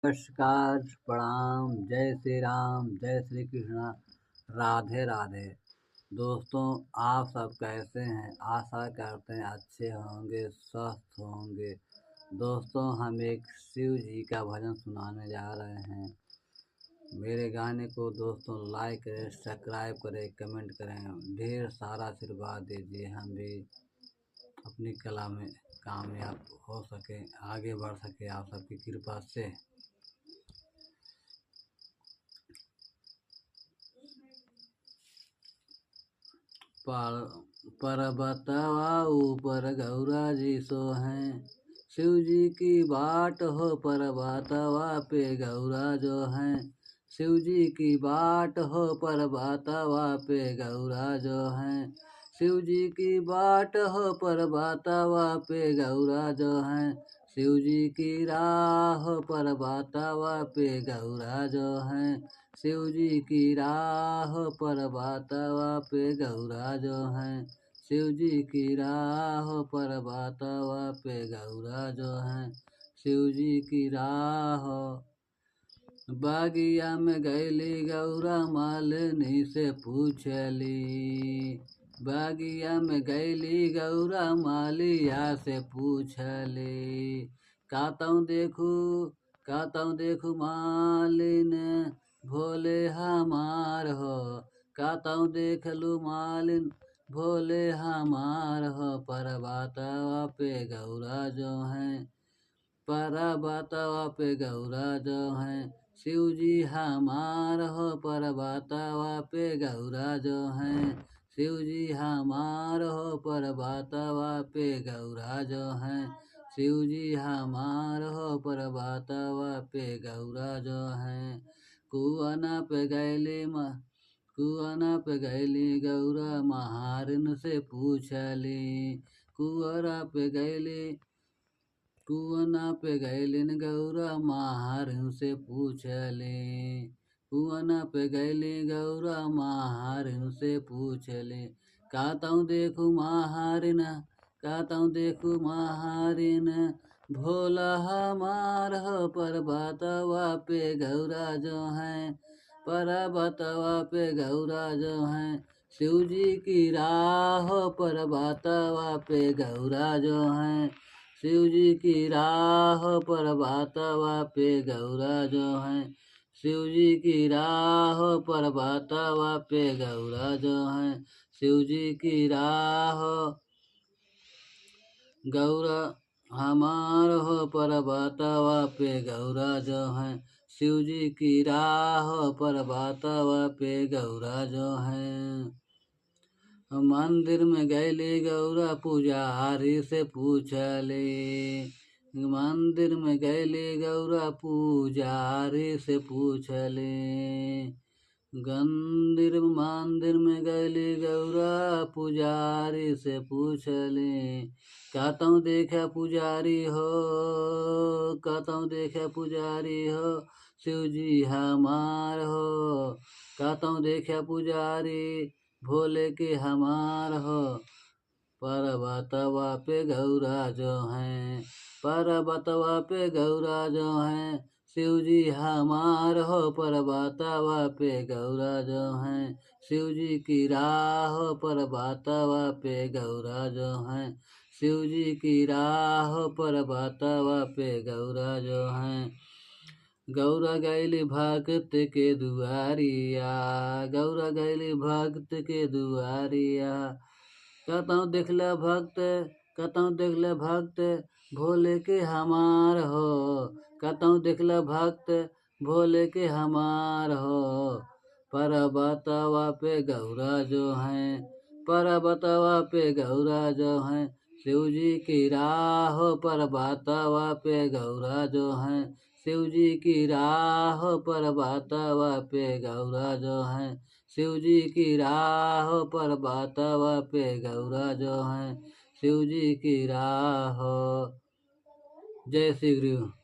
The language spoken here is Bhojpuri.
नमस्कार, प्रणाम, जय श्री राम, जय श्री कृष्णा, राधे राधे। दोस्तों, आप सब कैसे हैं? आशा करते हैं अच्छे होंगे, स्वस्थ होंगे। दोस्तों, हम एक शिव जी का भजन सुनाने जा रहे हैं। मेरे गाने को दोस्तों लाइक करें, सब्सक्राइब करें, कमेंट करें, ढेर सारा आशीर्वाद दीजिए। हम भी अपनी कला में कामयाब हो सके, आगे बढ़ सके आप सबकी कृपा से। पर्वतवा ऊपर गौरा जी सो हैं, शिव जी की बाट हो पर्वतवा पे गौरा जो हैं। शिव जी की बाट हो पर्वतवा पे गौरा जो हैं। शिव जी की बाट हो पर्वतवा पे गौरा जो हैं। शिव जी की राह पर्वतवा पे गौरा जो हैं। शिव जी की राह पर्वतवा पे गौरा जो हैं। शिव जी की राह पर्वतवा पे गौरा जो हैं। शिव जी की राह। बागिया में गैली गौरा मालिनी से पूछली। बागिया में गैली गौरा मालिया से पूछली। कातऊ देखू मालिन भोले हमार हो। कातऊ देखलू मालिन भोले हमार हो। पर्वतवा पे गौरा जो हैं। पर्वतवा पे गौरा जो हैं। शिव जी हमार हो पर्वतवा पे गौरा जो हैं। शिव जी हमार हो पर्वतवा पे गौरा जो हैं। शिव जी हमार हो पर्वतवा पे गौरा जो हैं। कुआना पे गैली गौरा महारिन से पूछली। कुआना पे गैलिन गौरा महारिन से पूछली। कुआना पे गैली गौरा महारिन से पूछली। कातऊ देखू महारिन भोला हमार हो पर्वतवा पे गौरा जो हैं। पर्वतवा पे गौरा जो हैं। शिव जी की राह पर्वतवा पे गौरा जो हैं। शिव जी की राह पर्वतवा पे गौरा जो हैं। शिव जी की राह पर्वतवा पे गौरा जो हैं। शिव जी की राह गौरा हमार हो पर्वतवा पे गौरा जो हैं। शिव जी की राह पर्वतवा पे गौरा जो हैं। मंदिर में गैली गौरा पुजारी से पूछली। मंदिर में गैली गौरा पुजारी से पूछली। मंदिर में गैली गौरा पुजारी से पूछली। कातऊ देखा पुजारी हो। शिव जी हमार हो। कातऊ देखा पुजारी भोले के हमार हो। पर्वतवा पे गौरा जो हैं। पर्वतवा पे गौरा जो हैं। शिव जी हमार हो पर्वतवा पे गौरा जो हैं। शिव जी की राह पर्वतवा पे गौरा जो हैं। शिव जी की राह पर्वतवा पे गौरा जो हैं। गौरा गैली भक्त के दुआरिया। गौरा गैली भक्त के दुआरिया। कतऊ देखला भक्त भोले के हमार हो। कतऊ देखला भक्त भोले के हमार हो। पर्वतवा पे गौरा जो हैं। पर्वतवा पे गौरा जो हैं। शिव जी की राह पर्वतवा पे गौरा जो हैं। शिव जी की राह पर्वतवा पे गौरा जो हैं। शिव जी की राह पर्वतवा पे गौरा जो हैं। शिव जी की राह। जय श्री गुरु।